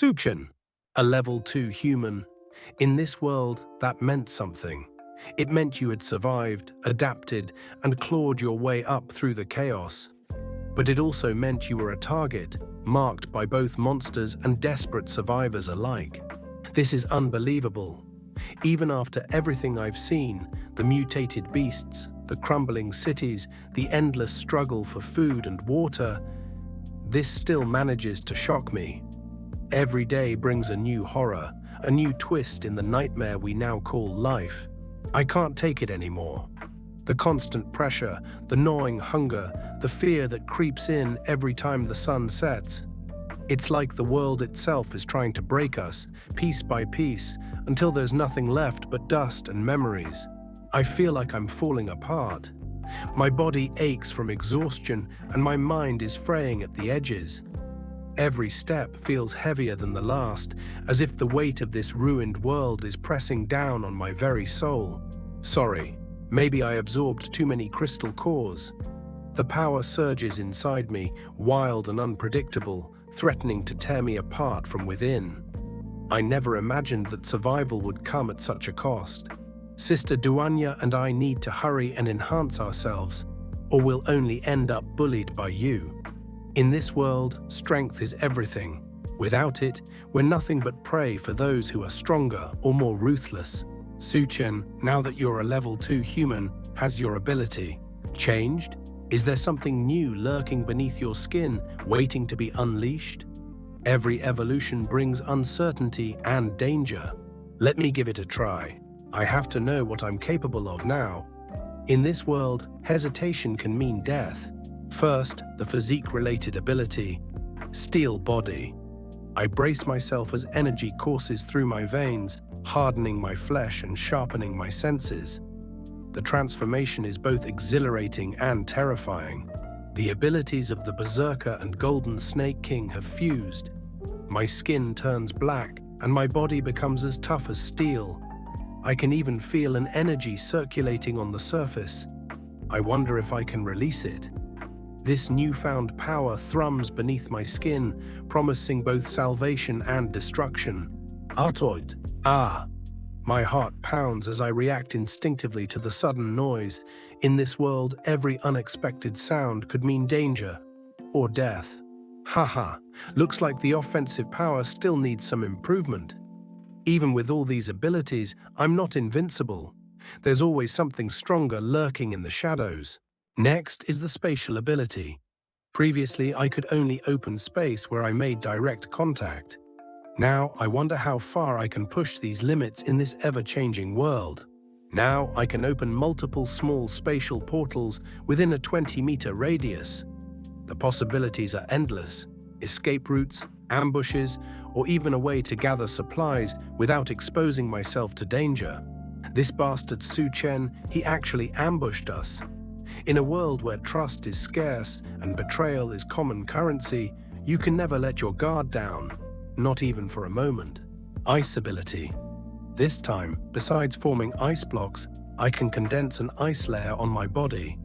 Chen, a level 2 human. In this world, that meant something. It meant you had survived, adapted, and clawed your way up through the chaos. But it also meant you were a target, marked by both monsters and desperate survivors alike. This is unbelievable. Even after everything I've seen, the mutated beasts, the crumbling cities, the endless struggle for food and water, this still manages to shock me. Every day brings a new horror, a new twist in the nightmare we now call life. I can't take it anymore. The constant pressure, the gnawing hunger, the fear that creeps in every time the sun sets. It's like the world itself is trying to break us, piece by piece, until there's nothing left but dust and memories. I feel like I'm falling apart. My body aches from exhaustion and my mind is fraying at the edges. Every step feels heavier than the last, as if the weight of this ruined world is pressing down on my very soul. Sorry, maybe I absorbed too many crystal cores. The power surges inside me, wild and unpredictable, threatening to tear me apart from within. I never imagined that survival would come at such a cost. Sister Duanya and I need to hurry and enhance ourselves, or we'll only end up bullied by you. In this world, strength is everything. Without it, we're nothing but prey for those who are stronger or more ruthless. Chen, now that you're a level 2 human, has your ability changed? Is there something new lurking beneath your skin, waiting to be unleashed? Every evolution brings uncertainty and danger. Let me give it a try. I have to know what I'm capable of now. In this world, hesitation can mean death. First, the physique-related ability, steel body. I brace myself as energy courses through my veins, hardening my flesh and sharpening my senses. The transformation is both exhilarating and terrifying. The abilities of the Berserker and Golden Snake King have fused. My skin turns black and my body becomes as tough as steel. I can even feel an energy circulating on the surface. I wonder if I can release it. This newfound power thrums beneath my skin, promising both salvation and destruction. Outwit. My heart pounds as I react instinctively to the sudden noise. In this world, every unexpected sound could mean danger or death. Looks like the offensive power still needs some improvement. Even with all these abilities, I'm not invincible. There's always something stronger lurking in the shadows. Next is the spatial ability. Previously, I could only open space where I made direct contact. Now, I wonder how far I can push these limits in this ever-changing world. Now, I can open multiple small spatial portals within a 20-meter radius. The possibilities are endless. Escape routes, ambushes, or even a way to gather supplies without exposing myself to danger. This bastard Chen, he actually ambushed us. In a world where trust is scarce and betrayal is common currency, you can never let your guard down, not even for a moment. Ice ability. This time, besides forming ice blocks, I can condense an ice layer on my body.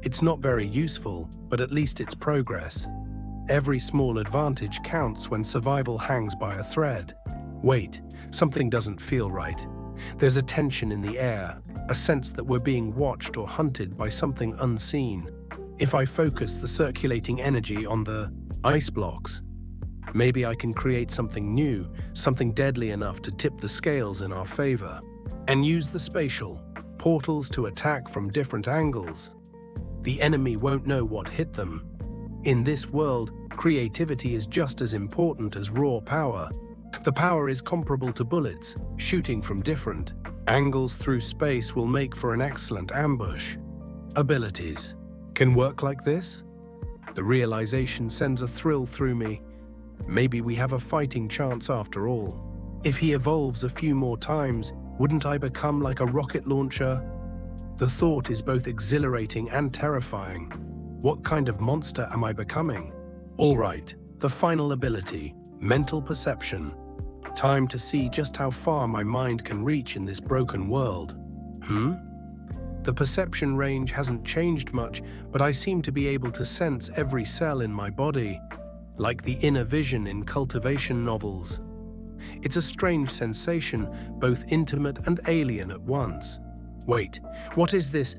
It's not very useful, but at least it's progress. Every small advantage counts when survival hangs by a thread. Wait, something doesn't feel right. There's a tension in the air, a sense that we're being watched or hunted by something unseen. If I focus the circulating energy on the ice blocks, maybe I can create something new, something deadly enough to tip the scales in our favor. And use the spatial portals to attack from different angles. The enemy won't know what hit them. In this world, creativity is just as important as raw power. The power is comparable to bullets. Shooting from different angles through space will make for an excellent ambush. Abilities can work like this? The realization sends a thrill through me. Maybe we have a fighting chance after all. If he evolves a few more times, wouldn't I become like a rocket launcher? The thought is both exhilarating and terrifying. What kind of monster am I becoming? All right, the final ability, mental perception. Time to see just how far my mind can reach in this broken world. The perception range hasn't changed much, but I seem to be able to sense every cell in my body. like the inner vision in cultivation novels. It's a strange sensation, both intimate and alien at once. Wait, what is this?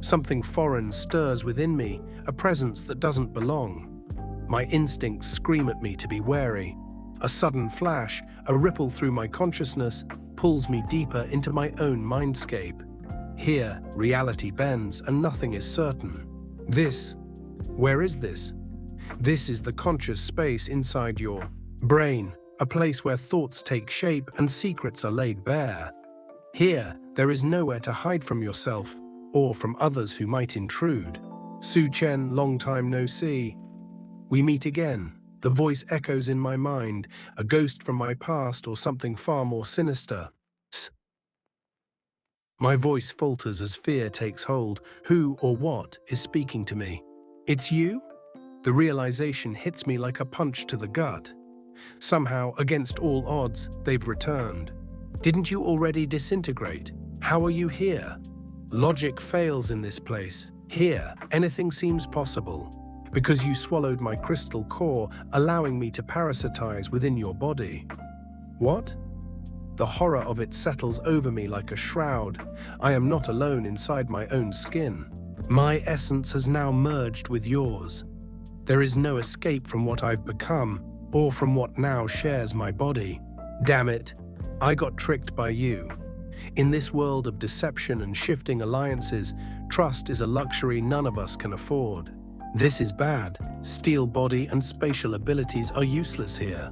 Something foreign stirs within me, a presence that doesn't belong. My instincts scream at me to be wary. A sudden flash, a ripple through my consciousness, pulls me deeper into my own mindscape. Here, reality bends and nothing is certain. Where is this? This is the conscious space inside your brain, a place where thoughts take shape and secrets are laid bare. Here, there is nowhere to hide from yourself or from others who might intrude. Chen, long time no see. We meet again. The voice echoes in my mind, a ghost from my past or something far more sinister. My voice falters as fear takes hold. Who or what is speaking to me? It's you? The realization hits me like a punch to the gut. Somehow, against all odds, they've returned. Didn't you already disintegrate? How are you here? Logic fails in this place. Here, anything seems possible. Because you swallowed my crystal core, allowing me to parasitize within your body. What? The horror of it settles over me like a shroud. I am not alone inside my own skin. My essence has now merged with yours. There is no escape from what I've become, or from what now shares my body. Damn it, I got tricked by you. In this world of deception and shifting alliances, trust is a luxury none of us can afford. This is bad. Steel body and spatial abilities are useless here.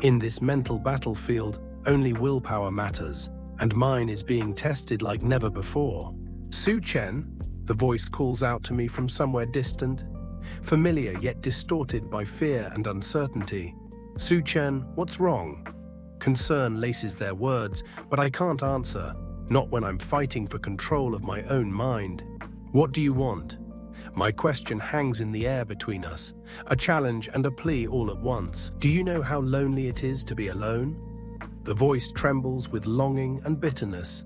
In this mental battlefield, only willpower matters, and mine is being tested like never before. Chen, the voice calls out to me from somewhere distant, familiar yet distorted by fear and uncertainty. Chen, what's wrong? Concern laces their words, but I can't answer, not when I'm fighting for control of my own mind. What do you want? My question hangs in the air between us, a challenge and a plea all at once. Do you know how lonely it is to be alone? The voice trembles with longing and bitterness,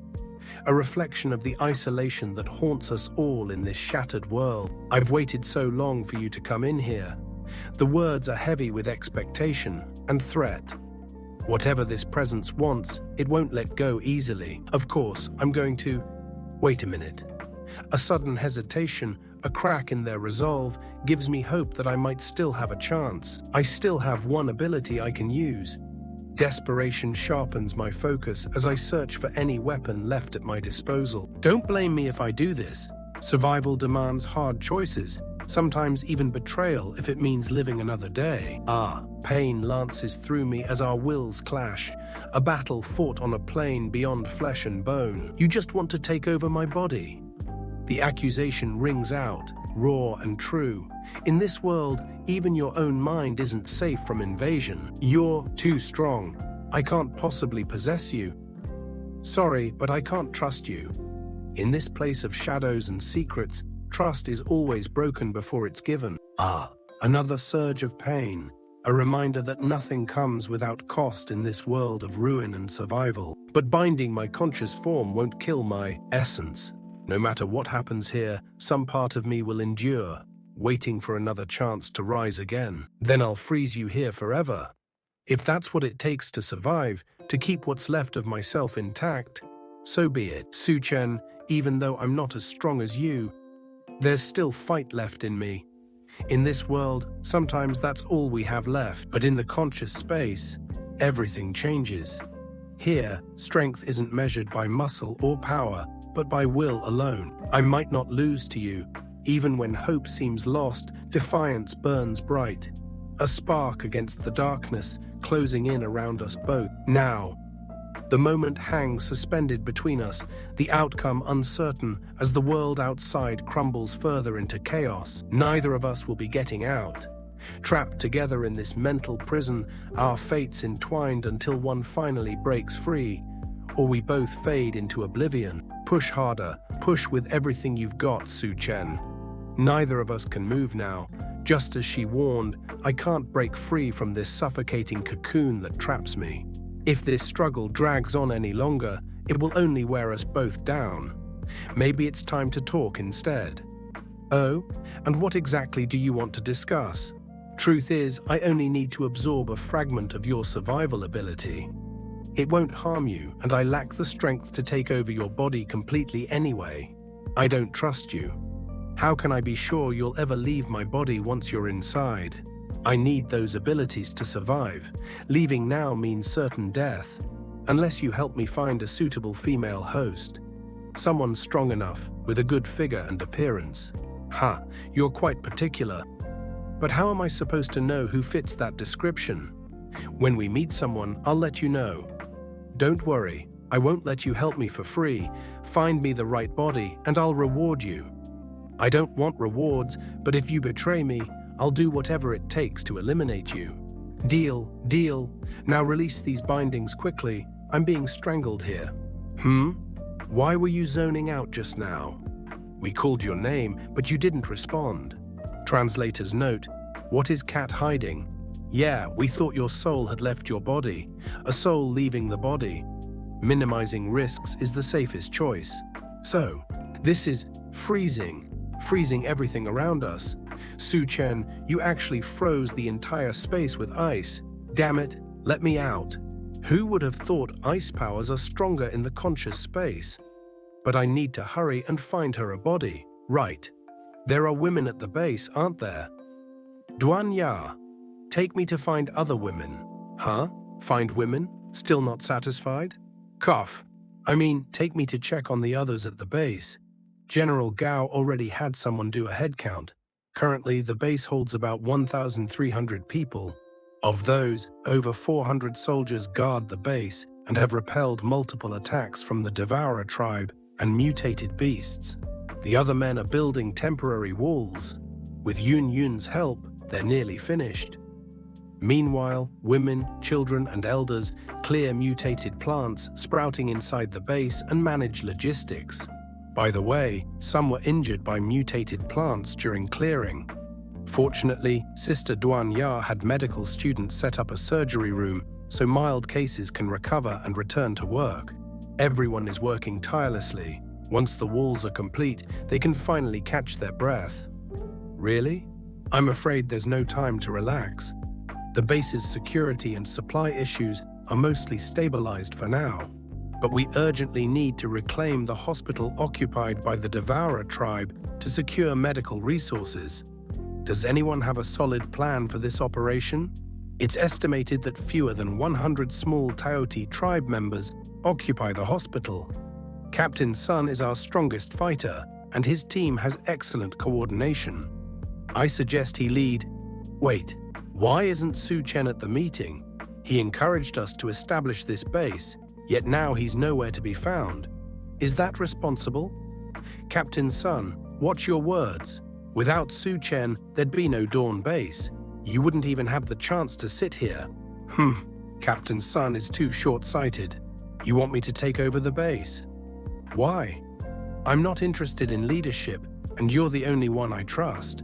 a reflection of the isolation that haunts us all in this shattered world. I've waited so long for you to come in here. The words are heavy with expectation and threat. Whatever this presence wants, it won't let go easily. Of course, I'm going to... Wait a minute. A sudden hesitation, a crack in their resolve, gives me hope that I might still have a chance. I still have one ability I can use. Desperation sharpens my focus as I search for any weapon left at my disposal. Don't blame me if I do this. Survival demands hard choices, sometimes even betrayal if it means living another day. Pain lances through me as our wills clash, a battle fought on a plane beyond flesh and bone. You just want to take over my body. The accusation rings out, raw and true. In this world, even your own mind isn't safe from invasion. You're too strong. I can't possibly possess you. Sorry, but I can't trust you. In this place of shadows and secrets, trust is always broken before it's given. Another surge of pain, a reminder that nothing comes without cost in this world of ruin and survival. But binding my conscious form won't kill my essence. No matter what happens here, some part of me will endure, waiting for another chance to rise again. Then I'll freeze you here forever. If that's what it takes to survive, to keep what's left of myself intact, so be it. Chen, even though I'm not as strong as you, there's still fight left in me. In this world, sometimes that's all we have left, but in the conscious space, everything changes. Here, strength isn't measured by muscle or power, but by will alone. I might not lose to you. Even when hope seems lost, defiance burns bright. A spark against the darkness, closing in around us both. Now, the moment hangs suspended between us, the outcome uncertain as the world outside crumbles further into chaos. Neither of us will be getting out. Trapped together in this mental prison, our fates entwined until one finally breaks free, or we both fade into oblivion. Push harder, push with everything you've got, Chen. Neither of us can move now. Just as she warned, I can't break free from this suffocating cocoon that traps me. If this struggle drags on any longer, it will only wear us both down. Maybe it's time to talk instead. Oh, and what exactly do you want to discuss? Truth is, I only need to absorb a fragment of your survival ability. It won't harm you, and I lack the strength to take over your body completely anyway. I don't trust you. How can I be sure you'll ever leave my body once you're inside? I need those abilities to survive. Leaving now means certain death, unless you help me find a suitable female host. Someone strong enough, with a good figure and appearance. Ha, you're quite particular. But how am I supposed to know who fits that description? When we meet someone, I'll let you know. Don't worry, I won't let you help me for free. Find me the right body, and I'll reward you. I don't want rewards, but if you betray me, I'll do whatever it takes to eliminate you. Deal, deal. Now release these bindings quickly. I'm being strangled here. Why were you zoning out just now? We called your name, but you didn't respond. Translator's note, what is cat hiding? Yeah, we thought your soul had left your body. A soul leaving the body. Minimizing risks is the safest choice. So, this is freezing everything around us. Chen, you actually froze the entire space with ice. Damn it, let me out. Who would have thought ice powers are stronger in the conscious space? But I need to hurry and find her a body. Right. There are women at the base, aren't there? Duan Ya, take me to find other women. Huh? Find women? Still not satisfied? Cough. I mean, take me to check on the others at the base. General Gao already had someone do a head count. Currently, the base holds about 1,300 people. Of those, over 400 soldiers guard the base and have repelled multiple attacks from the Devourer tribe and mutated beasts. The other men are building temporary walls. With Yun Yun's help, they're nearly finished. Meanwhile, women, children, and elders clear mutated plants sprouting inside the base and manage logistics. By the way, some were injured by mutated plants during clearing. Fortunately, Sister Duan Ya had medical students set up a surgery room so mild cases can recover and return to work. Everyone is working tirelessly. Once the walls are complete, they can finally catch their breath. Really? I'm afraid there's no time to relax. The base's security and supply issues are mostly stabilized for now. But we urgently need to reclaim the hospital occupied by the Devourer tribe to secure medical resources. Does anyone have a solid plan for this operation? It's estimated that fewer than 100 small Taoti tribe members occupy the hospital. Captain Sun is our strongest fighter, and his team has excellent coordination. I suggest he lead. Wait, why isn't Chen at the meeting? He encouraged us to establish this base, yet now he's nowhere to be found. Is that responsible? Captain Sun, watch your words. Without Chen, there'd be no Dawn base. You wouldn't even have the chance to sit here. Captain Sun is too short-sighted. You want me to take over the base? Why? I'm not interested in leadership, and you're the only one I trust.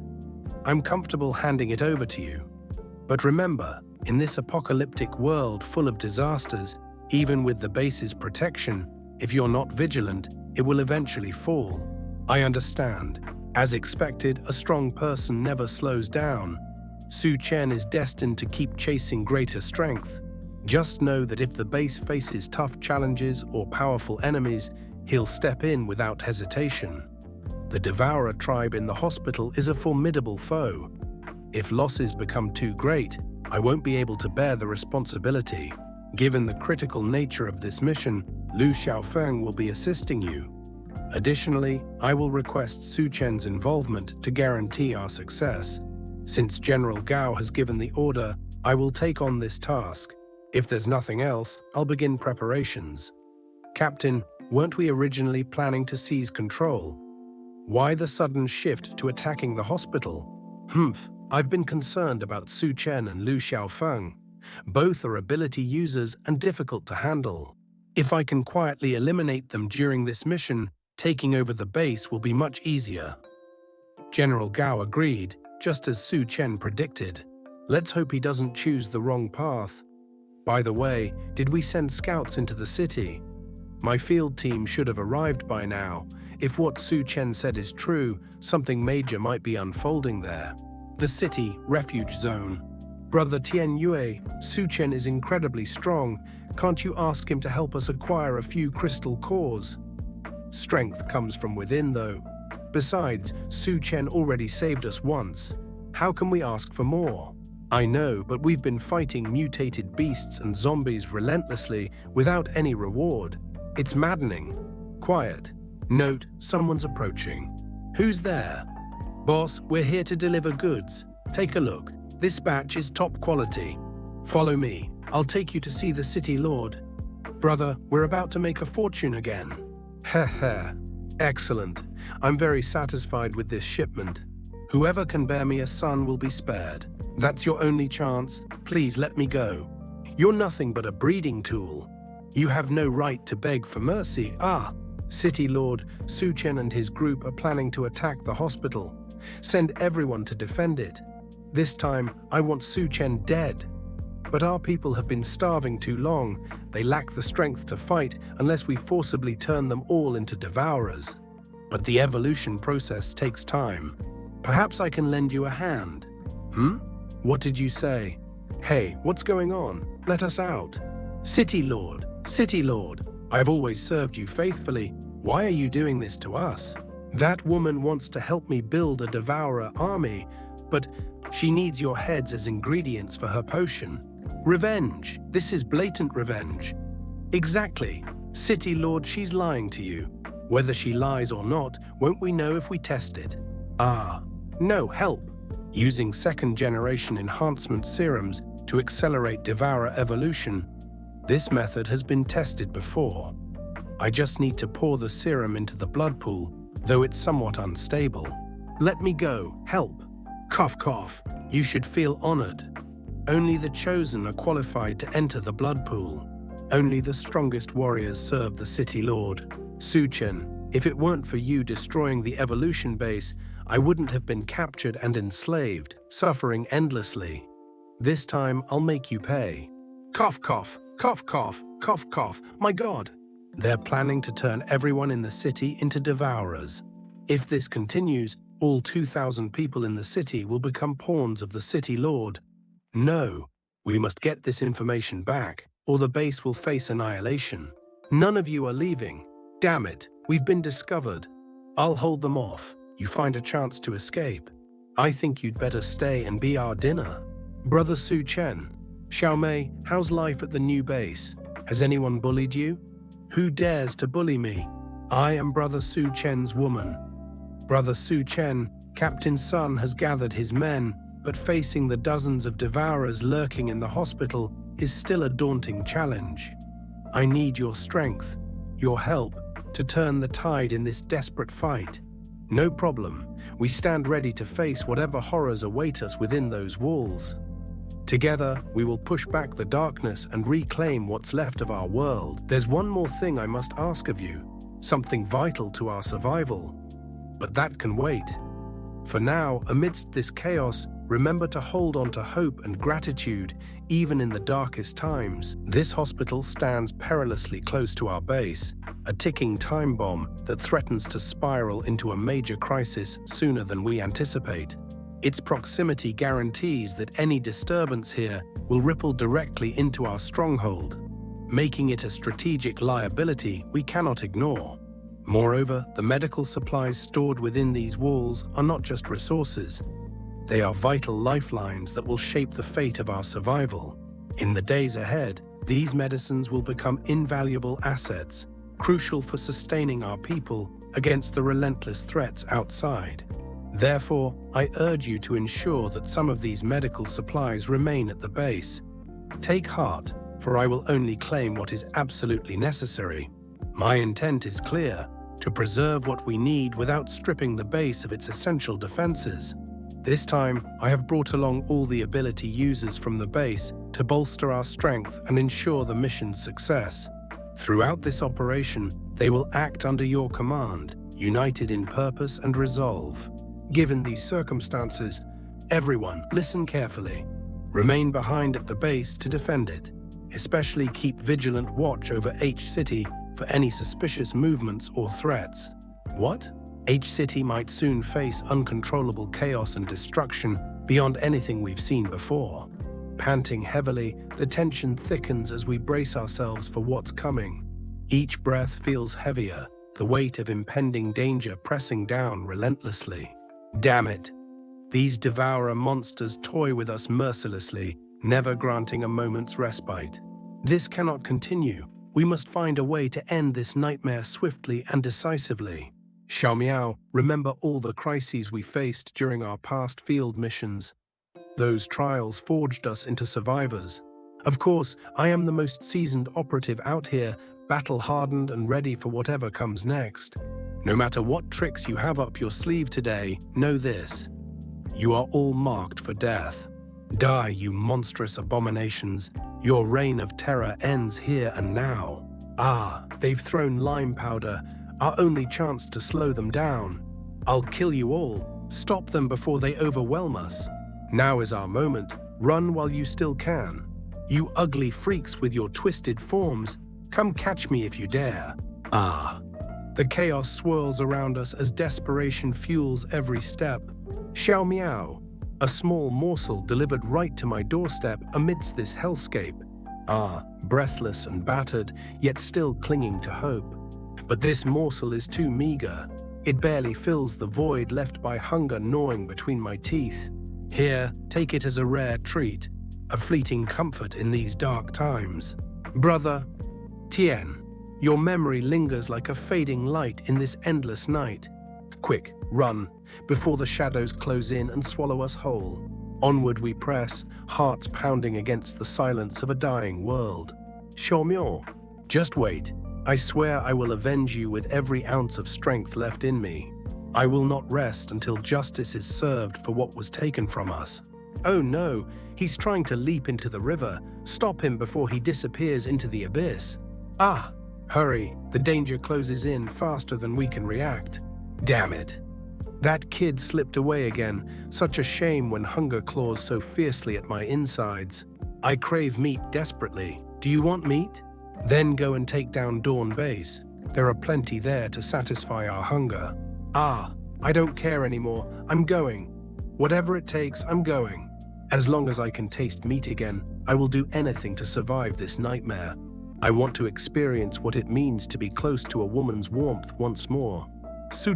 I'm comfortable handing it over to you. But remember, in this apocalyptic world full of disasters, even with the base's protection, if you're not vigilant, it will eventually fall. I understand. As expected, a strong person never slows down. Chen is destined to keep chasing greater strength. Just know that if the base faces tough challenges or powerful enemies, he'll step in without hesitation. The Devourer tribe in the hospital is a formidable foe. If losses become too great, I won't be able to bear the responsibility. Given the critical nature of this mission, Lu Xiaofeng will be assisting you. Additionally, I will request Chen's involvement to guarantee our success. Since General Gao has given the order, I will take on this task. If there's nothing else, I'll begin preparations. Captain, weren't we originally planning to seize control? Why the sudden shift to attacking the hospital? I've been concerned about Chen and Lu Xiaofeng. Both are ability users and difficult to handle. If I can quietly eliminate them during this mission, taking over the base will be much easier. General Gao agreed, just as Chen predicted. Let's hope he doesn't choose the wrong path. By the way, did we send scouts into the city? My field team should have arrived by now. If what Chen said is true, something major might be unfolding there. The city refuge zone. Brother Tian Yue, Su Chen is incredibly strong. Can't you ask him to help us acquire a few crystal cores? Strength comes from within, though. Besides, Su Chen already saved us once. How can we ask for more? I know, but we've been fighting mutated beasts and zombies relentlessly without any reward. It's maddening. Quiet. Note, someone's approaching. Who's there? Boss, we're here to deliver goods. Take a look. This batch is top quality. Follow me. I'll take you to see the city lord. Brother, we're about to make a fortune again. Heh. Excellent. I'm very satisfied with this shipment. Whoever can bear me a son will be spared. That's your only chance. Please let me go. You're nothing but a breeding tool. You have no right to beg for mercy. City Lord Su Chen and his group are planning to attack the hospital. Send everyone to defend it. This time, I want Su Chen dead. But our people have been starving too long. They lack the strength to fight unless we forcibly turn them all into devourers. But the evolution process takes time. Perhaps I can lend you a hand. What did you say? Hey, what's going on? Let us out. City Lord, I've always served you faithfully. Why are you doing this to us? That woman wants to help me build a devourer army, but she needs your heads as ingredients for her potion. Revenge. This is blatant revenge. Exactly. City Lord, she's lying to you. Whether she lies or not, won't we know if we test it? No, help. Using second-generation enhancement serums to accelerate devourer evolution. This method has been tested before. I just need to pour the serum into the blood pool, though it's somewhat unstable. Let me go. Help. Cough, cough. You should feel honored. Only the chosen are qualified to enter the blood pool. Only the strongest warriors serve the city lord. Su Chen, if it weren't for you destroying the evolution base, I wouldn't have been captured and enslaved, suffering endlessly. This time, I'll make you pay. Cough, cough, cough, cough, cough, cough. My God! They're planning to turn everyone in the city into devourers. If this continues, all 2,000 people in the city will become pawns of the city lord. No, we must get this information back, or the base will face annihilation. None of you are leaving. Damn it, we've been discovered. I'll hold them off. You find a chance to escape. I think you'd better stay and be our dinner. Brother Su Chen, Xiaomei, how's life at the new base? Has anyone bullied you? Who dares to bully me? I am Brother Su Chen's woman. Brother Su Chen, Captain Sun has gathered his men, but facing the dozens of devourers lurking in the hospital is still a daunting challenge. I need your strength, your help, to turn the tide in this desperate fight. No problem. We stand ready to face whatever horrors await us within those walls. Together, we will push back the darkness and reclaim what's left of our world. There's one more thing I must ask of you, something vital to our survival. But that can wait. For now, amidst this chaos, remember to hold on to hope and gratitude, even in the darkest times. This hospital stands perilously close to our base, a ticking time bomb that threatens to spiral into a major crisis sooner than we anticipate. Its proximity guarantees that any disturbance here will ripple directly into our stronghold, making it a strategic liability we cannot ignore. Moreover, the medical supplies stored within these walls are not just resources. They are vital lifelines that will shape the fate of our survival. In the days ahead, these medicines will become invaluable assets, crucial for sustaining our people against the relentless threats outside. Therefore, I urge you to ensure that some of these medical supplies remain at the base. Take heart, for I will only claim what is absolutely necessary. My intent is clear: to preserve what we need without stripping the base of its essential defenses. This time, I have brought along all the ability users from the base to bolster our strength and ensure the mission's success. Throughout this operation, they will act under your command, united in purpose and resolve. Given these circumstances, everyone, listen carefully. Remain behind at the base to defend it. Especially keep vigilant watch over H-City for any suspicious movements or threats. What? H-City might soon face uncontrollable chaos and destruction, beyond anything we've seen before. Panting heavily, the tension thickens as we brace ourselves for what's coming. Each breath feels heavier, the weight of impending danger pressing down relentlessly. Damn it! These devourer monsters toy with us mercilessly, never granting a moment's respite. This cannot continue. We must find a way to end this nightmare swiftly and decisively. Xiao Miao, remember all the crises we faced during our past field missions. Those trials forged us into survivors. Of course, I am the most seasoned operative out here, battle-hardened and ready for whatever comes next. No matter what tricks you have up your sleeve today, know this. You are all marked for death. Die, you monstrous abominations. Your reign of terror ends here and now. Ah, they've thrown lime powder, our only chance to slow them down. I'll kill you all. Stop them before they overwhelm us. Now is our moment. Run while you still can. You ugly freaks with your twisted forms, come catch me if you dare. Ah. The chaos swirls around us as desperation fuels every step. Xiao Miao, a small morsel delivered right to my doorstep amidst this hellscape. Ah, breathless and battered, yet still clinging to hope. But this morsel is too meager. It barely fills the void left by hunger gnawing between my teeth. Here, take it as a rare treat, a fleeting comfort in these dark times. Brother, Tian, your memory lingers like a fading light in this endless night. Quick, run, before the shadows close in and swallow us whole. Onward we press, hearts pounding against the silence of a dying world. Xiaomiao, just wait. I swear I will avenge you with every ounce of strength left in me. I will not rest until justice is served for what was taken from us. Oh no, he's trying to leap into the river. Stop him before he disappears into the abyss. Ah, hurry, the danger closes in faster than we can react. Damn it. That kid slipped away again, such a shame when hunger claws so fiercely at my insides. I crave meat desperately. Do you want meat? Then go and take down Dawn Base. There are plenty there to satisfy our hunger. Ah, I don't care anymore. I'm going. Whatever it takes, I'm going. As long as I can taste meat again, I will do anything to survive this nightmare. I want to experience what it means to be close to a woman's warmth once more.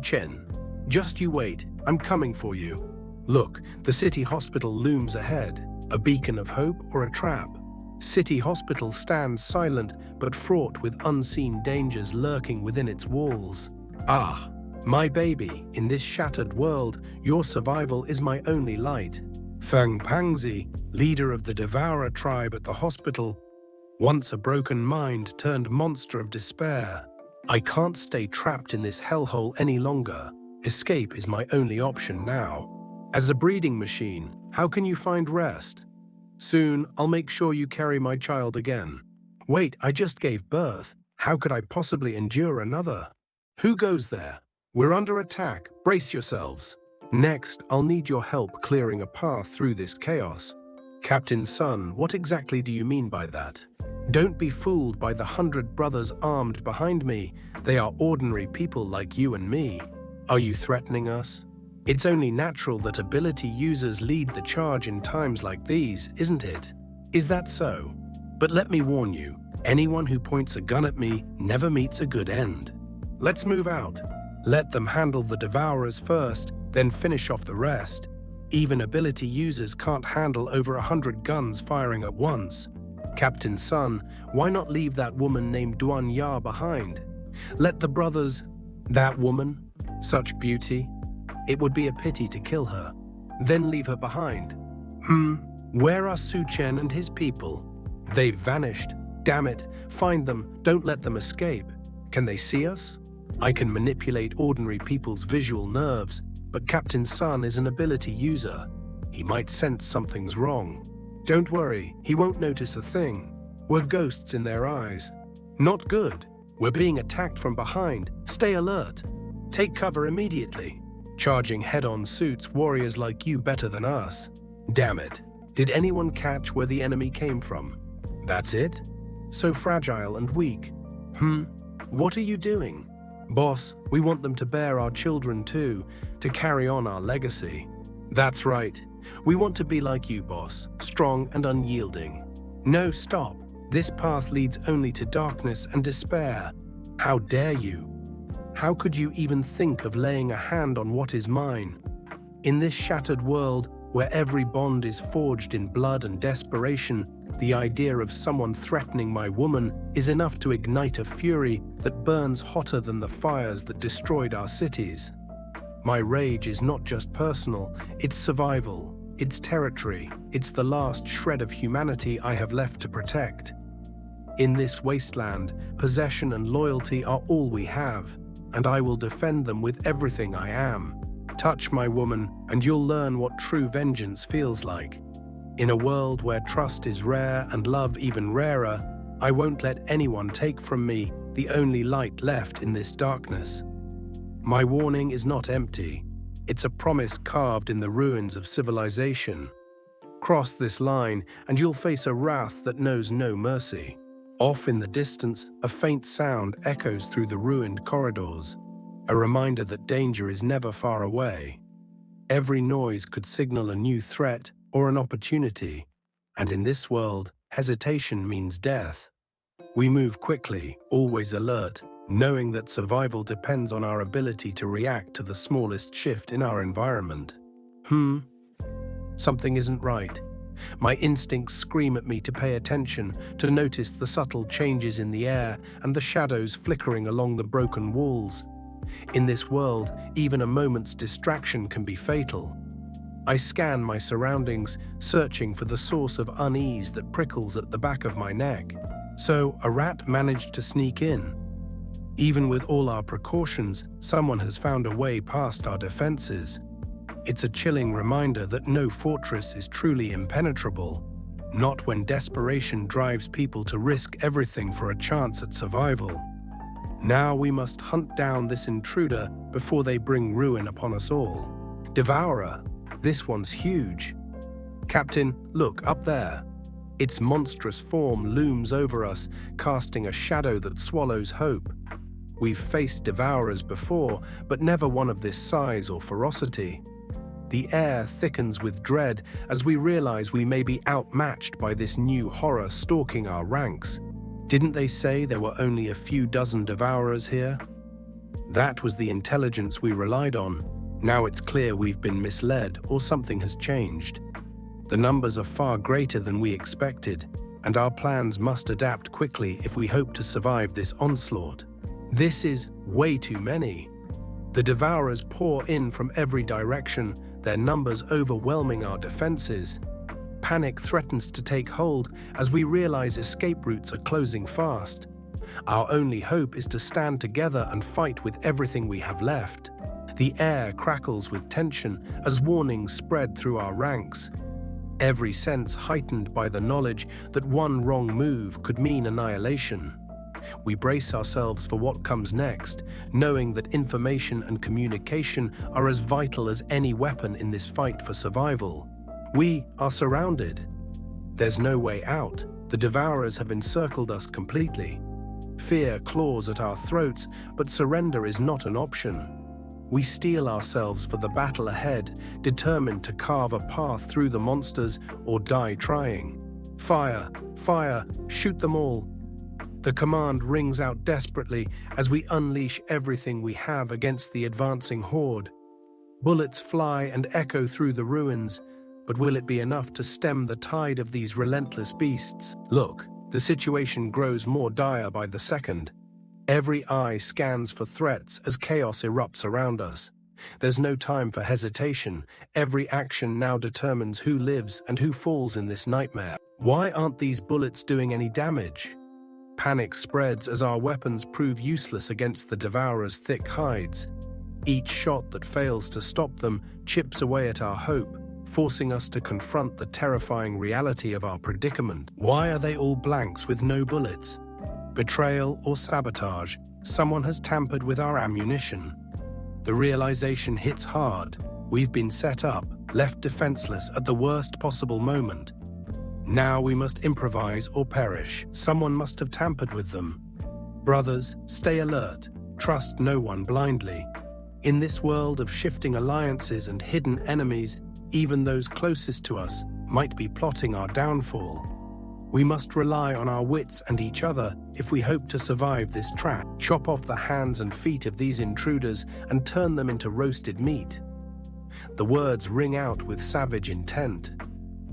Chen, just you wait. I'm coming for you. Look, the city hospital looms ahead. A beacon of hope or a trap? City Hospital stands silent but fraught with unseen dangers lurking within its walls. Ah, my baby, in this shattered world, your survival is my only light. Feng Pangzi, leader of the Devourer tribe at the hospital, once a broken mind turned monster of despair. I can't stay trapped in this hellhole any longer. Escape is my only option now. As a breeding machine, how can you find rest? Soon, I'll make sure you carry my child again. Wait, I just gave birth. How could I possibly endure another? Who goes there? We're under attack. Brace yourselves. Next, I'll need your help clearing a path through this chaos. Captain Sun, what exactly do you mean by that? Don't be fooled by the 100 brothers armed behind me. They are ordinary people like you and me. Are you threatening us? It's only natural that ability users lead the charge in times like these, isn't it? Is that so? But let me warn you, anyone who points a gun at me never meets a good end. Let's move out. Let them handle the Devourers first, then finish off the rest. Even ability users can't handle over 100 guns firing at once. Captain Sun, why not leave that woman named Duan Ya behind? Let the brothers... That woman? Such beauty? It would be a pity to kill her, then leave her behind. Where are Chen and his people? They've vanished. Damn it, find them, don't let them escape. Can they see us? I can manipulate ordinary people's visual nerves, but Captain Sun is an ability user. He might sense something's wrong. Don't worry, he won't notice a thing. We're ghosts in their eyes. Not good. We're being attacked from behind. Stay alert. Take cover immediately. Charging head-on suits warriors like you better than us. Damn it. Did anyone catch where the enemy came from? That's it? So fragile and weak. What are you doing? Boss, we want them to bear our children too, to carry on our legacy. That's right. We want to be like you, boss, strong and unyielding. No, stop. This path leads only to darkness and despair. How dare you? How could you even think of laying a hand on what is mine? In this shattered world, where every bond is forged in blood and desperation, the idea of someone threatening my woman is enough to ignite a fury that burns hotter than the fires that destroyed our cities. My rage is not just personal, it's survival, it's territory, it's the last shred of humanity I have left to protect. In this wasteland, possession and loyalty are all we have, and I will defend them with everything I am. Touch my woman, and you'll learn what true vengeance feels like. In a world where trust is rare and love even rarer, I won't let anyone take from me the only light left in this darkness. My warning is not empty. It's a promise carved in the ruins of civilization. Cross this line, and you'll face a wrath that knows no mercy. Off in the distance, a faint sound echoes through the ruined corridors, a reminder that danger is never far away. Every noise could signal a new threat or an opportunity, and in this world, hesitation means death. We move quickly, always alert, knowing that survival depends on our ability to react to the smallest shift in our environment. Something isn't right. My instincts scream at me to pay attention, to notice the subtle changes in the air and the shadows flickering along the broken walls. In this world, even a moment's distraction can be fatal. I scan my surroundings, searching for the source of unease that prickles at the back of my neck. So, a rat managed to sneak in. Even with all our precautions, someone has found a way past our defenses. It's a chilling reminder that no fortress is truly impenetrable, not when desperation drives people to risk everything for a chance at survival. Now we must hunt down this intruder before they bring ruin upon us all. Devourer, this one's huge. Captain, look, up there. Its monstrous form looms over us, casting a shadow that swallows hope. We've faced devourers before, but never one of this size or ferocity. The air thickens with dread as we realize we may be outmatched by this new horror stalking our ranks. Didn't they say there were only a few dozen devourers here? That was the intelligence we relied on. Now it's clear we've been misled or something has changed. The numbers are far greater than we expected, and our plans must adapt quickly if we hope to survive this onslaught. This is way too many. The devourers pour in from every direction, their numbers overwhelming our defenses. Panic threatens to take hold as we realize escape routes are closing fast. Our only hope is to stand together and fight with everything we have left. The air crackles with tension as warnings spread through our ranks. Every sense heightened by the knowledge that one wrong move could mean annihilation. We brace ourselves for what comes next, knowing that information and communication are as vital as any weapon in this fight for survival. We are surrounded. There's no way out. The devourers have encircled us completely. Fear claws at our throats, but surrender is not an option. We steel ourselves for the battle ahead, determined to carve a path through the monsters or die trying. Fire! Fire! Shoot them all! The command rings out desperately as we unleash everything we have against the advancing horde. Bullets fly and echo through the ruins, but will it be enough to stem the tide of these relentless beasts? Look, the situation grows more dire by the second. Every eye scans for threats as chaos erupts around us. There's no time for hesitation. Every action now determines who lives and who falls in this nightmare. Why aren't these bullets doing any damage? Panic spreads as our weapons prove useless against the devourer's thick hides. Each shot that fails to stop them chips away at our hope, forcing us to confront the terrifying reality of our predicament. Why are they all blanks with no bullets? Betrayal or sabotage, someone has tampered with our ammunition. The realization hits hard. We've been set up, left defenseless at the worst possible moment. Now we must improvise or perish. Someone must have tampered with them. Brothers, stay alert. Trust no one blindly. In this world of shifting alliances and hidden enemies, Even those closest to us might be plotting our downfall. We must rely on our wits and each other if we hope to survive this trap. Chop off the hands and feet of these intruders and turn them into roasted meat. The words ring out with savage intent,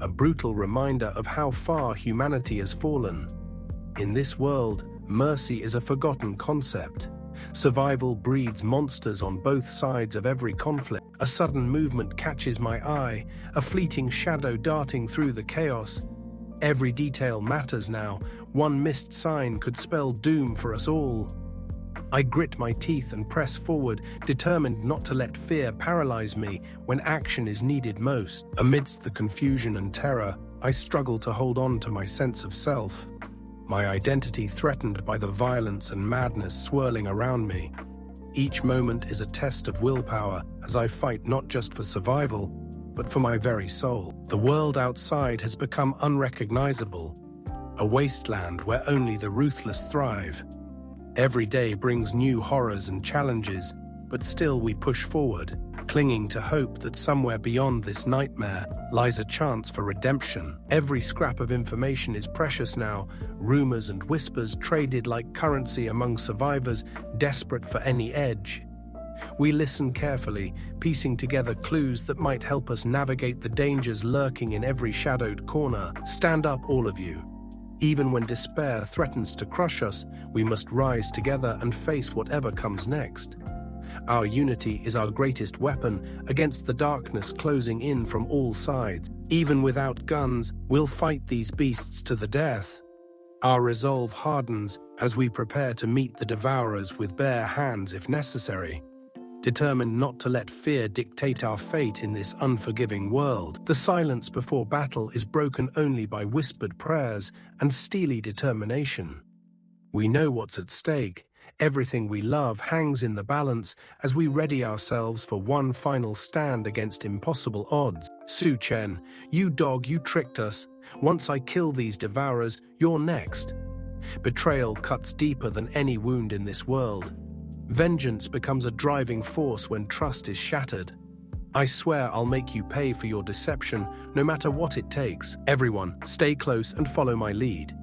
a brutal reminder of how far humanity has fallen. In this world, mercy is a forgotten concept. Survival breeds monsters on both sides of every conflict. A sudden movement catches my eye, a fleeting shadow darting through the chaos. Every detail matters now. One missed sign could spell doom for us all. I grit my teeth and press forward, determined not to let fear paralyze me when action is needed most. Amidst the confusion and terror, I struggle to hold on to my sense of self, my identity threatened by the violence and madness swirling around me. Each moment is a test of willpower as I fight not just for survival, but for my very soul. The world outside has become unrecognizable, a wasteland where only the ruthless thrive. Every day brings new horrors and challenges, but still we push forward, clinging to hope that somewhere beyond this nightmare lies a chance for redemption. Every scrap of information is precious now, rumors and whispers traded like currency among survivors desperate for any edge. We listen carefully, piecing together clues that might help us navigate the dangers lurking in every shadowed corner. Stand up, all of you. Even when despair threatens to crush us, we must rise together and face whatever comes next. Our unity is our greatest weapon against the darkness closing in from all sides. Even without guns, we'll fight these beasts to the death. Our resolve hardens as we prepare to meet the devourers with bare hands if necessary, determined not to let fear dictate our fate in this unforgiving world. The silence before battle is broken only by whispered prayers and steely determination. We know what's at stake. Everything we love hangs in the balance as we ready ourselves for one final stand against impossible odds. Chen, you dog, you tricked us. Once I kill these devourers, you're next. Betrayal cuts deeper than any wound in this world. Vengeance becomes a driving force when trust is shattered. I swear I'll make you pay for your deception, no matter what it takes. Everyone, stay close and follow my lead.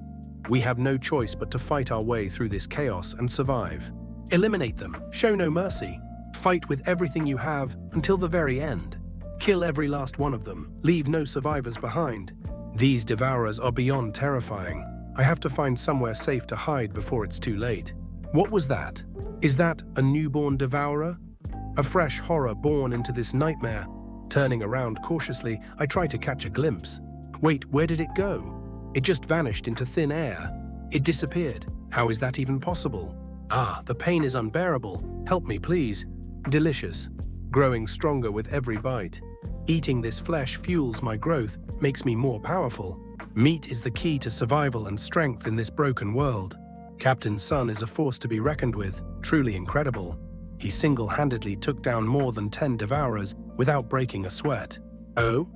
We have no choice but to fight our way through this chaos and survive. Eliminate them, show no mercy. Fight with everything you have until the very end. Kill every last one of them, leave no survivors behind. These devourers are beyond terrifying. I have to find somewhere safe to hide before it's too late. What was that? Is that a newborn devourer? A fresh horror born into this nightmare. Turning around cautiously, I try to catch a glimpse. Wait, where did it go? It just vanished into thin air. It disappeared. How is that even possible? Ah, the pain is unbearable. Help me, please. Delicious. Growing stronger with every bite. Eating this flesh fuels my growth, makes me more powerful. Meat is the key to survival and strength in this broken world. Captain Sun is a force to be reckoned with, truly incredible. He single-handedly took down more than 10 devourers without breaking a sweat. Oh?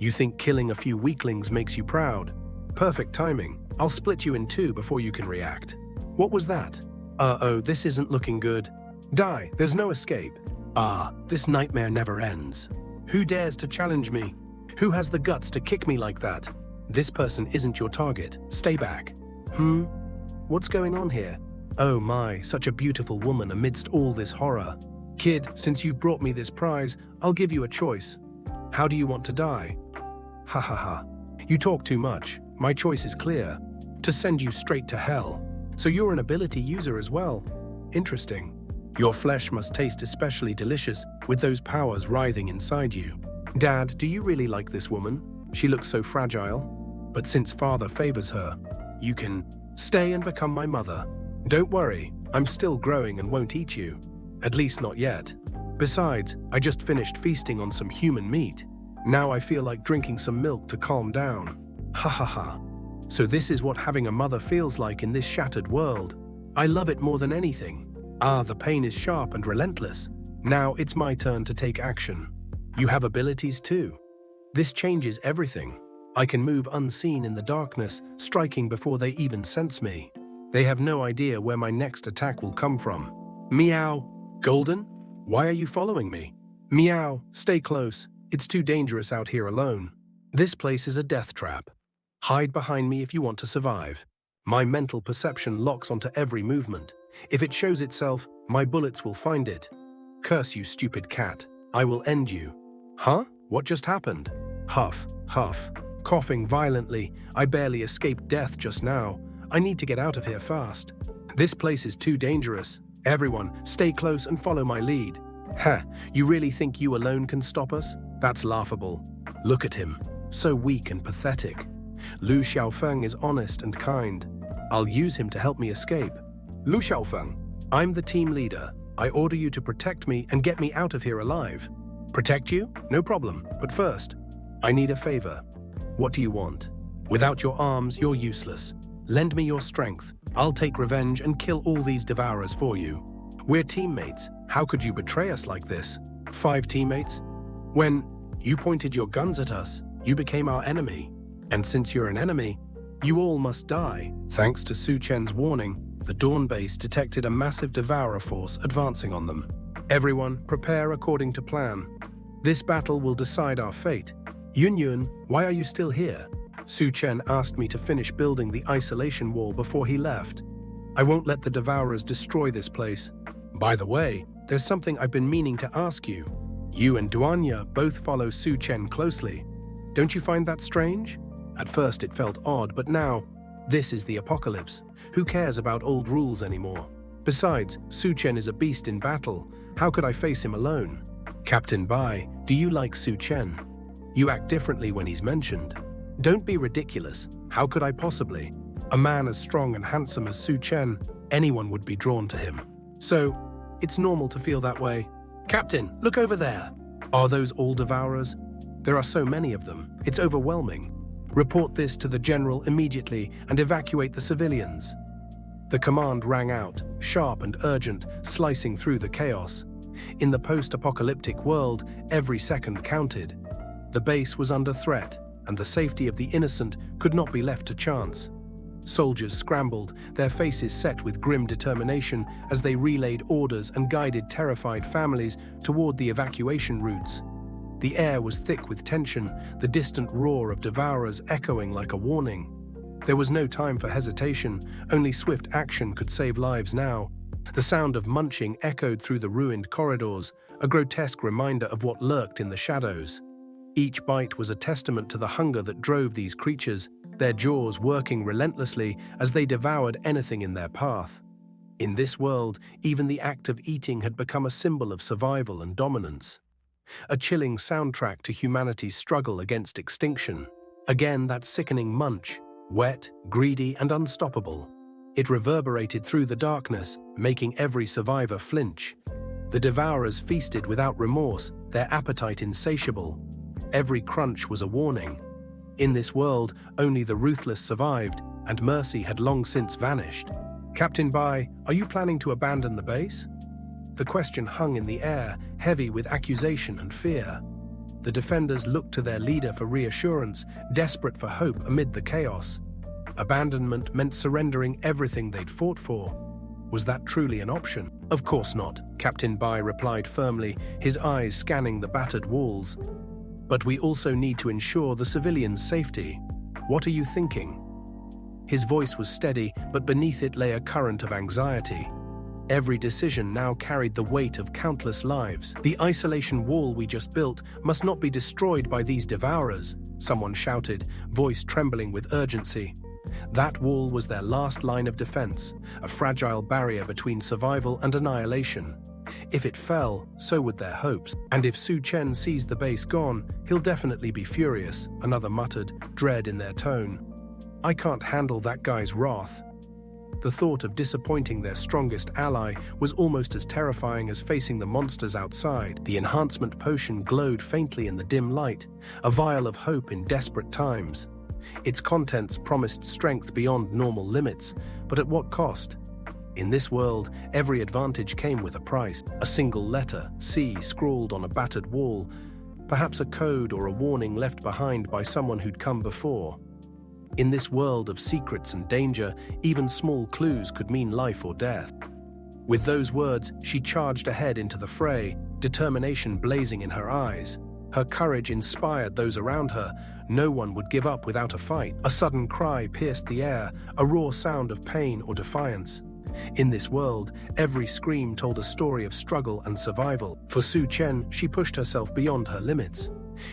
You think killing a few weaklings makes you proud? Perfect timing. I'll split you in two before you can react. What was that? Uh-oh, this isn't looking good. Die, there's no escape. Ah, this nightmare never ends. Who dares to challenge me? Who has the guts to kick me like that? This person isn't your target. Stay back. What's going on here? Oh my, such a beautiful woman amidst all this horror. Kid, since you've brought me this prize, I'll give you a choice. How do you want to die? Ha ha ha. You talk too much. My choice is clear. To send you straight to hell. So you're an ability user as well. Interesting. Your flesh must taste especially delicious with those powers writhing inside you. Dad, do you really like this woman? She looks so fragile. But since father favors her, you can stay and become my mother. Don't worry, I'm still growing and won't eat you. At least not yet. Besides, I just finished feasting on some human meat. Now I feel like drinking some milk to calm down. Ha ha ha. So this is what having a mother feels like in this shattered world. I love it more than anything. Ah, the pain is sharp and relentless. Now it's my turn to take action. You have abilities too. This changes everything. I can move unseen in the darkness, striking before they even sense me. They have no idea where my next attack will come from. Meow. Golden? Why are you following me? Meow. Stay close. It's too dangerous out here alone. This place is a death trap. Hide behind me if you want to survive. My mental perception locks onto every movement. If it shows itself, my bullets will find it. Curse you, stupid cat. I will end you. Huh? What just happened? Huff, huff. Coughing violently, I barely escaped death just now. I need to get out of here fast. This place is too dangerous. Everyone, stay close and follow my lead. Heh, you really think you alone can stop us? That's laughable. Look at him, so weak and pathetic. Lu Xiaofeng is honest and kind. I'll use him to help me escape. Lu Xiaofeng, I'm the team leader. I order you to protect me and get me out of here alive. Protect you? No problem. But first, I need a favor. What do you want? Without your arms, you're useless. Lend me your strength. I'll take revenge and kill all these devourers for you. We're teammates. How could you betray us like this? 5 teammates? When you pointed your guns at us, you became our enemy. And since you're an enemy, you all must die. Thanks to Su Chen's warning, the Dawn base detected a massive devourer force advancing on them. Everyone, prepare according to plan. This battle will decide our fate. Yun, why are you still here? Su Chen asked me to finish building the isolation wall before he left. I won't let the devourers destroy this place. By the way, there's something I've been meaning to ask you. You and Duanya both follow Su Chen closely. Don't you find that strange? At first it felt odd, but now, this is the apocalypse. Who cares about old rules anymore? Besides, Su Chen is a beast in battle. How could I face him alone? Captain Bai, do you like Su Chen? You act differently when he's mentioned. Don't be ridiculous. How could I possibly? A man as strong and handsome as Su Chen, anyone would be drawn to him. So, it's normal to feel that way. Captain, look over there. Are those all devourers? There are so many of them. It's overwhelming. Report this to the general immediately and evacuate the civilians. The command rang out, sharp and urgent, slicing through the chaos. In the post-apocalyptic world, every second counted. The base was under threat, and the safety of the innocent could not be left to chance. Soldiers scrambled, their faces set with grim determination as they relayed orders and guided terrified families toward the evacuation routes. The air was thick with tension, the distant roar of devourers echoing like a warning. There was no time for hesitation, only swift action could save lives now. The sound of munching echoed through the ruined corridors, a grotesque reminder of what lurked in the shadows. Each bite was a testament to the hunger that drove these creatures, their jaws working relentlessly as they devoured anything in their path. In this world, even the act of eating had become a symbol of survival and dominance. A chilling soundtrack to humanity's struggle against extinction. Again, that sickening munch, wet, greedy, and unstoppable. It reverberated through the darkness, making every survivor flinch. The devourers feasted without remorse, their appetite insatiable. Every crunch was a warning. In this world, only the ruthless survived, and mercy had long since vanished. Captain Bai, are you planning to abandon the base? The question hung in the air, heavy with accusation and fear. The defenders looked to their leader for reassurance, desperate for hope amid the chaos. Abandonment meant surrendering everything they'd fought for. Was that truly an option? Of course not, Captain Bai replied firmly, his eyes scanning the battered walls. But we also need to ensure the civilians' safety. What are you thinking? His voice was steady, but beneath it lay a current of anxiety. Every decision now carried the weight of countless lives. The isolation wall we just built must not be destroyed by these devourers, someone shouted, voice trembling with urgency. That wall was their last line of defense, a fragile barrier between survival and annihilation. If it fell, so would their hopes. And if Su Chen sees the base gone, he'll definitely be furious, another muttered, dread in their tone. I can't handle that guy's wrath. The thought of disappointing their strongest ally was almost as terrifying as facing the monsters outside. The enhancement potion glowed faintly in the dim light, a vial of hope in desperate times. Its contents promised strength beyond normal limits, but at what cost? In this world, every advantage came with a price. A single letter, C, scrawled on a battered wall, perhaps a code or a warning left behind by someone who'd come before. In this world of secrets and danger, even small clues could mean life or death. With those words, she charged ahead into the fray, determination blazing in her eyes. Her courage inspired those around her. No one would give up without a fight. A sudden cry pierced the air, a raw sound of pain or defiance. In this world, every scream told a story of struggle and survival. For Chen, she pushed herself beyond her limits.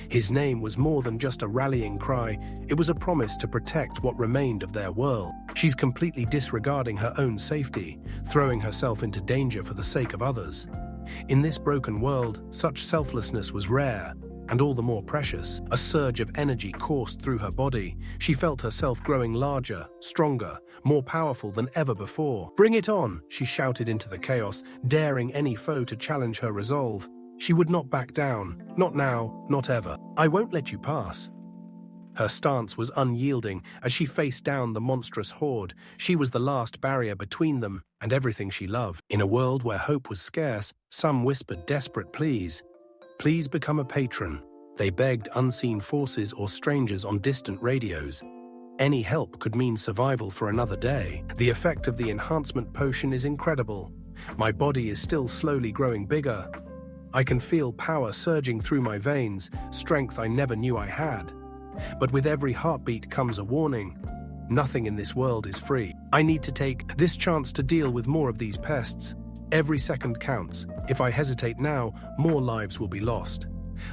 His name was more than just a rallying cry, it was a promise to protect what remained of their world. She's completely disregarding her own safety, throwing herself into danger for the sake of others. In this broken world, such selflessness was rare, and all the more precious. A surge of energy coursed through her body. She felt herself growing larger, stronger, more powerful than ever before. "Bring it on!" she shouted into the chaos, daring any foe to challenge her resolve. She would not back down, not now, not ever. "I won't let you pass." Her stance was unyielding as she faced down the monstrous horde. She was the last barrier between them and everything she loved. In a world where hope was scarce, some whispered desperate pleas. "Please become a patron." They begged unseen forces or strangers on distant radios. Any help could mean survival for another day. The effect of the enhancement potion is incredible. My body is still slowly growing bigger. I can feel power surging through my veins, strength I never knew I had. But with every heartbeat comes a warning. Nothing in this world is free. I need to take this chance to deal with more of these pests. Every second counts. If I hesitate now, more lives will be lost.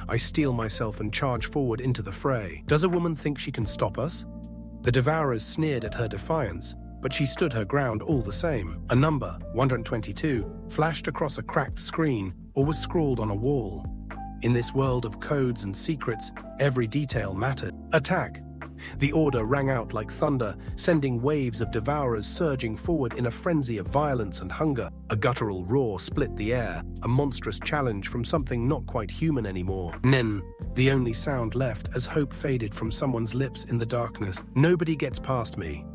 I steel myself and charge forward into the fray. Does a woman think she can stop us? The devourers sneered at her defiance, but she stood her ground all the same. A number, 122, flashed across a cracked screen or was scrawled on a wall. In this world of codes and secrets, every detail mattered. Attack! The order rang out like thunder, sending waves of devourers surging forward in a frenzy of violence and hunger. A guttural roar split the air, a monstrous challenge from something not quite human anymore. Nen, the only sound left as hope faded from someone's lips in the darkness. Nobody gets past me.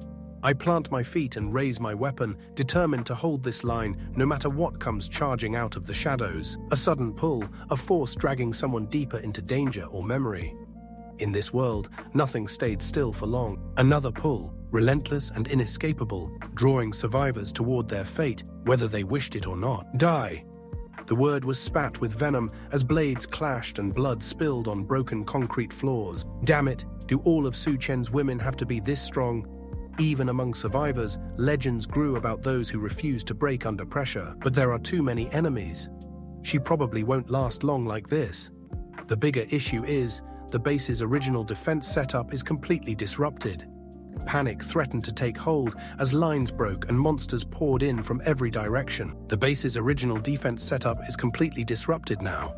I plant my feet and raise my weapon, determined to hold this line no matter what comes charging out of the shadows. A sudden pull, a force dragging someone deeper into danger or memory. In this world, nothing stayed still for long. Another pull, relentless and inescapable, drawing survivors toward their fate, whether they wished it or not. Die! The word was spat with venom as blades clashed and blood spilled on broken concrete floors. Damn it, do all of Chen's women have to be this strong? Even among survivors, legends grew about those who refused to break under pressure. But there are too many enemies. She probably won't last long like this. The bigger issue is, the base's original defense setup is completely disrupted. Panic threatened to take hold as lines broke and monsters poured in from every direction. The base's original defense setup is completely disrupted now.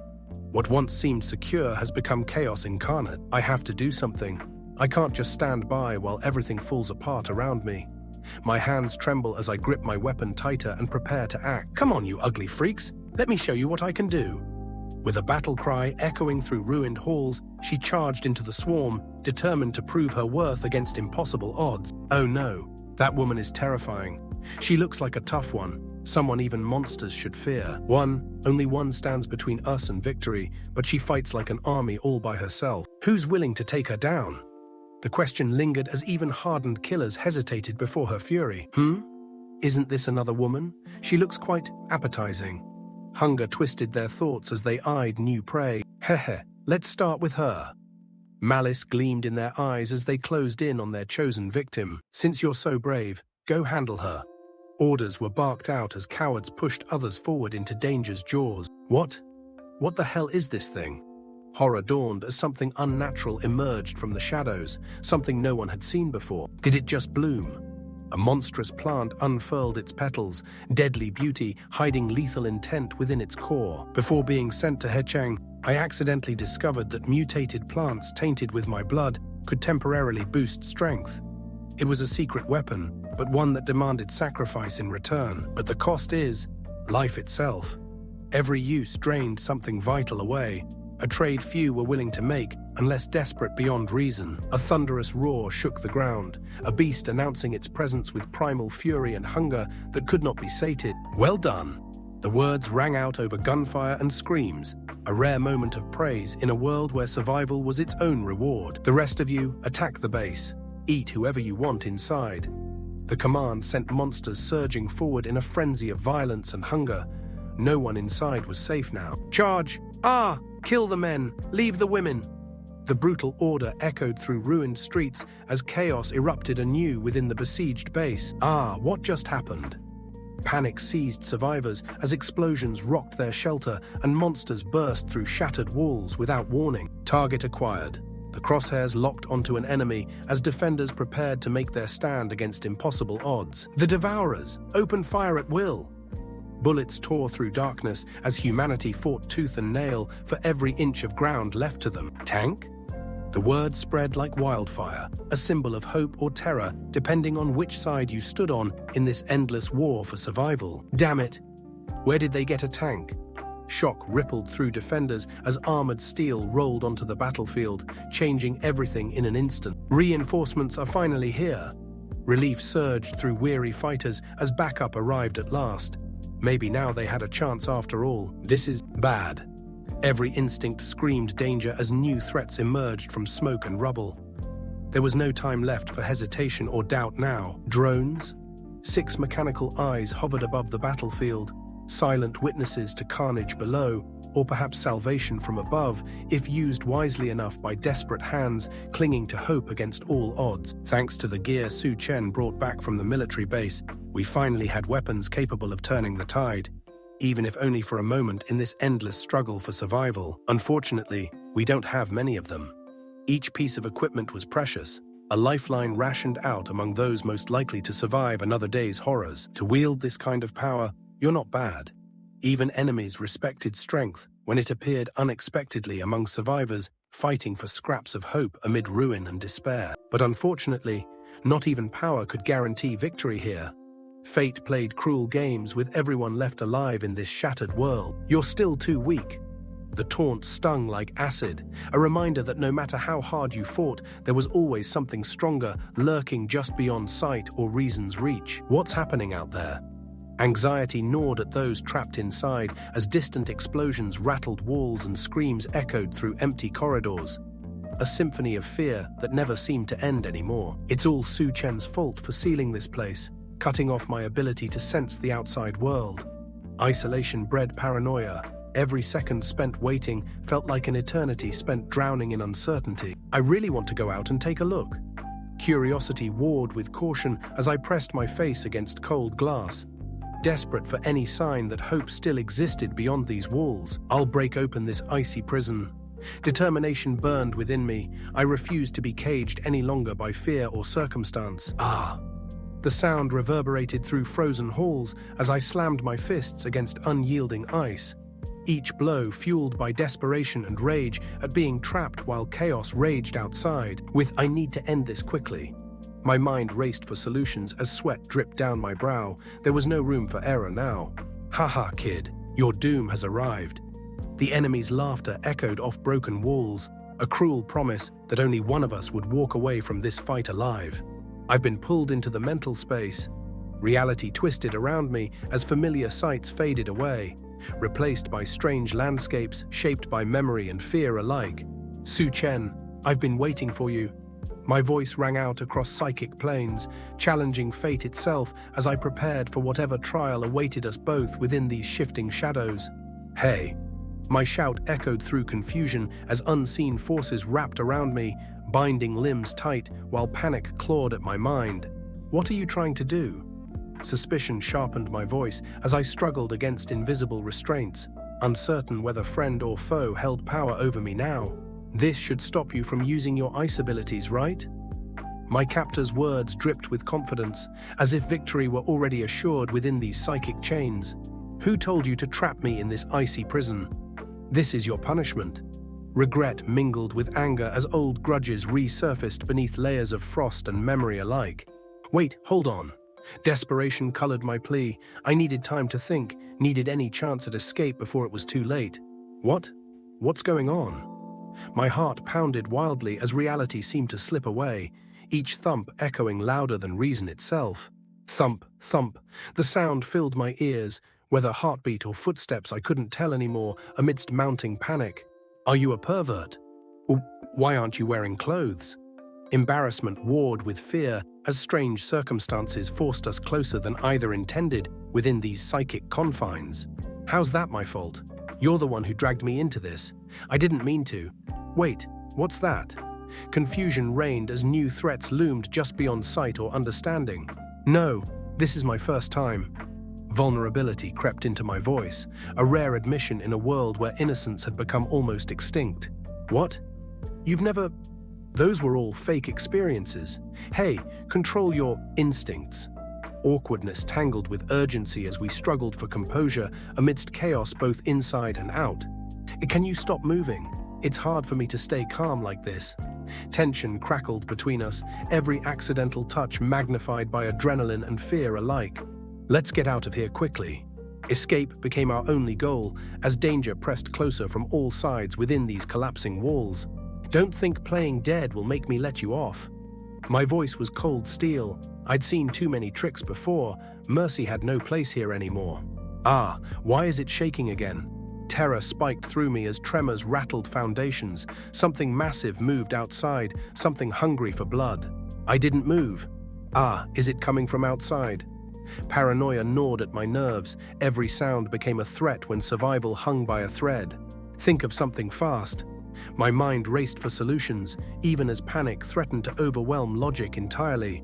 What once seemed secure has become chaos incarnate. I have to do something. I can't just stand by while everything falls apart around me. My hands tremble as I grip my weapon tighter and prepare to act. Come on, you ugly freaks. Let me show you what I can do. With a battle cry echoing through ruined halls, she charged into the swarm, determined to prove her worth against impossible odds. Oh no, that woman is terrifying. She looks like a tough one, someone even monsters should fear. Only one stands between us and victory, but she fights like an army all by herself. Who's willing to take her down? The question lingered as even hardened killers hesitated before her fury. Isn't this another woman? She looks quite appetizing. Hunger twisted their thoughts as they eyed new prey. Hehe, let's start with her. Malice gleamed in their eyes as they closed in on their chosen victim. Since you're so brave, go handle her. Orders were barked out as cowards pushed others forward into danger's jaws. What the hell is this thing? Horror dawned as something unnatural emerged from the shadows, something no one had seen before. Did it just bloom? A monstrous plant unfurled its petals, deadly beauty hiding lethal intent within its core. Before being sent to Hechang, I accidentally discovered that mutated plants tainted with my blood could temporarily boost strength. It was a secret weapon, but one that demanded sacrifice in return. But the cost is life itself. Every use drained something vital away, a trade few were willing to make, unless desperate beyond reason. A thunderous roar shook the ground, a beast announcing its presence with primal fury and hunger that could not be sated. Well done! The words rang out over gunfire and screams, a rare moment of praise in a world where survival was its own reward. The rest of you, attack the base. Eat whoever you want inside. The command sent monsters surging forward in a frenzy of violence and hunger. No one inside was safe now. Charge! Kill the men, leave the women. The brutal order echoed through ruined streets as chaos erupted anew within the besieged base. Ah, what just happened? Panic seized survivors as explosions rocked their shelter and monsters burst through shattered walls without warning. Target acquired. The crosshairs locked onto an enemy as defenders prepared to make their stand against impossible odds. The Devourers opened fire at will. Bullets tore through darkness as humanity fought tooth and nail for every inch of ground left to them. Tank? The word spread like wildfire, a symbol of hope or terror depending on which side you stood on in this endless war for survival. Damn it! Where did they get a tank? Shock rippled through defenders as armored steel rolled onto the battlefield, changing everything in an instant. Reinforcements are finally here. Relief surged through weary fighters as backup arrived at last. Maybe now they had a chance after all. This is bad. Every instinct screamed danger as new threats emerged from smoke and rubble. There was no time left for hesitation or doubt now. Drones? 6 mechanical eyes hovered above the battlefield, silent witnesses to carnage below, or perhaps salvation from above, if used wisely enough by desperate hands clinging to hope against all odds. Thanks to the gear Chen brought back from the military base, we finally had weapons capable of turning the tide, even if only for a moment in this endless struggle for survival. Unfortunately, we don't have many of them. Each piece of equipment was precious, a lifeline rationed out among those most likely to survive another day's horrors. To wield this kind of power, you're not bad. Even enemies respected strength when it appeared unexpectedly among survivors fighting for scraps of hope amid ruin and despair. But unfortunately, not even power could guarantee victory here. Fate played cruel games with everyone left alive in this shattered world. You're still too weak. The taunt stung like acid, a reminder that no matter how hard you fought, there was always something stronger lurking just beyond sight or reason's reach. What's happening out there? Anxiety gnawed at those trapped inside as distant explosions rattled walls and screams echoed through empty corridors. A symphony of fear that never seemed to end anymore. It's all Chen's fault for sealing this place, cutting off my ability to sense the outside world. Isolation bred paranoia. Every second spent waiting felt like an eternity spent drowning in uncertainty. I really want to go out and take a look. Curiosity warred with caution as I pressed my face against cold glass, desperate for any sign that hope still existed beyond these walls. I'll break open this icy prison. Determination burned within me. I refused to be caged any longer by fear or circumstance. Ah! The sound reverberated through frozen halls as I slammed my fists against unyielding ice, each blow fueled by desperation and rage at being trapped while chaos raged outside. With "I need to end this quickly," my mind raced for solutions as sweat dripped down my brow. There was no room for error now. "Haha, kid, your doom has arrived." The enemy's laughter echoed off broken walls, a cruel promise that only one of us would walk away from this fight alive. I've been pulled into the mental space. Reality twisted around me as familiar sights faded away, replaced by strange landscapes shaped by memory and fear alike. Chen, I've been waiting for you. My voice rang out across psychic planes, challenging fate itself as I prepared for whatever trial awaited us both within these shifting shadows. Hey! My shout echoed through confusion as unseen forces wrapped around me, binding limbs tight while panic clawed at my mind. What are you trying to do? Suspicion sharpened my voice as I struggled against invisible restraints, uncertain whether friend or foe held power over me now. This should stop you from using your ice abilities, right? My captor's words dripped with confidence, as if victory were already assured within these psychic chains. Who told you to trap me in this icy prison? This is your punishment. Regret mingled with anger as old grudges resurfaced beneath layers of frost and memory alike. Wait, hold on. Desperation colored my plea. I needed time to think, needed any chance at escape before it was too late. What? What's going on? My heart pounded wildly as reality seemed to slip away, each thump echoing louder than reason itself. Thump, thump. The sound filled my ears, whether heartbeat or footsteps I couldn't tell anymore amidst mounting panic. Are you a pervert? Or why aren't you wearing clothes? Embarrassment warred with fear as strange circumstances forced us closer than either intended within these psychic confines. How's that my fault? You're the one who dragged me into this. I didn't mean to. Wait, what's that? Confusion reigned as new threats loomed just beyond sight or understanding. No, this is my first time. Vulnerability crept into my voice, a rare admission in a world where innocence had become almost extinct. What? You've never... Those were all fake experiences. Hey, control your instincts. Awkwardness tangled with urgency as we struggled for composure amidst chaos both inside and out. Can you stop moving? It's hard for me to stay calm like this. Tension crackled between us, every accidental touch magnified by adrenaline and fear alike. Let's get out of here quickly. Escape became our only goal as danger pressed closer from all sides within these collapsing walls. Don't think playing dead will make me let you off. My voice was cold steel. I'd seen too many tricks before. Mercy had no place here anymore. Ah, why is it shaking again? Terror spiked through me as tremors rattled foundations. Something massive moved outside, something hungry for blood. I didn't move. Ah, is it coming from outside? Paranoia gnawed at my nerves. Every sound became a threat when survival hung by a thread. Think of something fast. My mind raced for solutions, even as panic threatened to overwhelm logic entirely.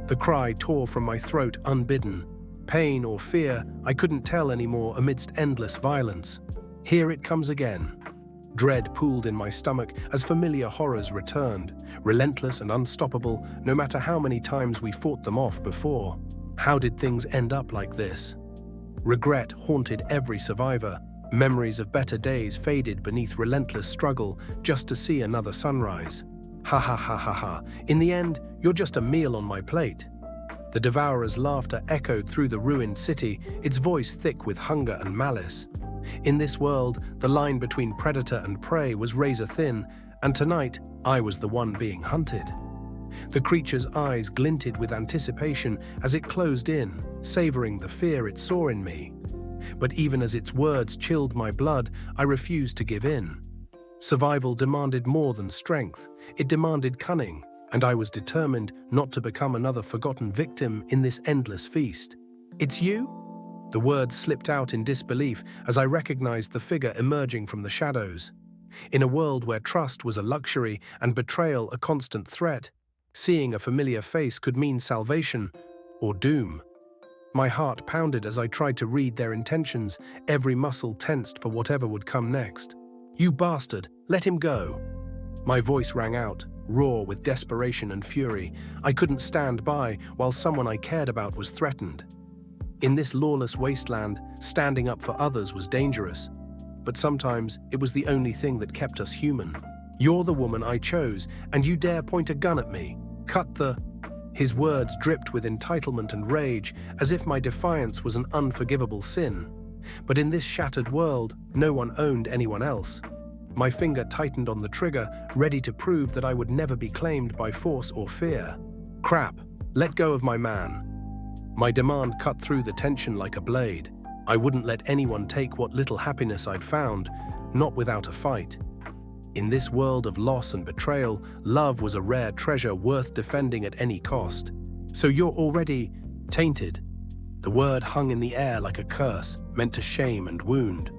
The cry tore from my throat unbidden. Pain or fear, I couldn't tell anymore amidst endless violence. Here it comes again. Dread pooled in my stomach as familiar horrors returned, relentless and unstoppable no matter how many times we fought them off before. How did things end up like this? Regret haunted every survivor. Memories of better days faded beneath relentless struggle just to see another sunrise. Ha ha ha ha ha. In the end, you're just a meal on my plate. The Devourer's laughter echoed through the ruined city, its voice thick with hunger and malice. In this world, the line between predator and prey was razor thin, and tonight, I was the one being hunted. The creature's eyes glinted with anticipation as it closed in, savoring the fear it saw in me. But even as its words chilled my blood, I refused to give in. Survival demanded more than strength. It demanded cunning, and I was determined not to become another forgotten victim in this endless feast. It's you? The words slipped out in disbelief as I recognized the figure emerging from the shadows. In a world where trust was a luxury and betrayal a constant threat, seeing a familiar face could mean salvation or doom. My heart pounded as I tried to read their intentions, every muscle tensed for whatever would come next. You bastard, let him go. My voice rang out, raw with desperation and fury. I couldn't stand by while someone I cared about was threatened. In this lawless wasteland, standing up for others was dangerous. But sometimes it was the only thing that kept us human. You're the woman I chose, and you dare point a gun at me. Cut the... His words dripped with entitlement and rage, as if my defiance was an unforgivable sin. But in this shattered world, no one owned anyone else. My finger tightened on the trigger, ready to prove that I would never be claimed by force or fear. Crap, let go of my man. My demand cut through the tension like a blade. I wouldn't let anyone take what little happiness I'd found, not without a fight. In this world of loss and betrayal, love was a rare treasure worth defending at any cost. So you're already tainted. The word hung in the air like a curse, meant to shame and wound.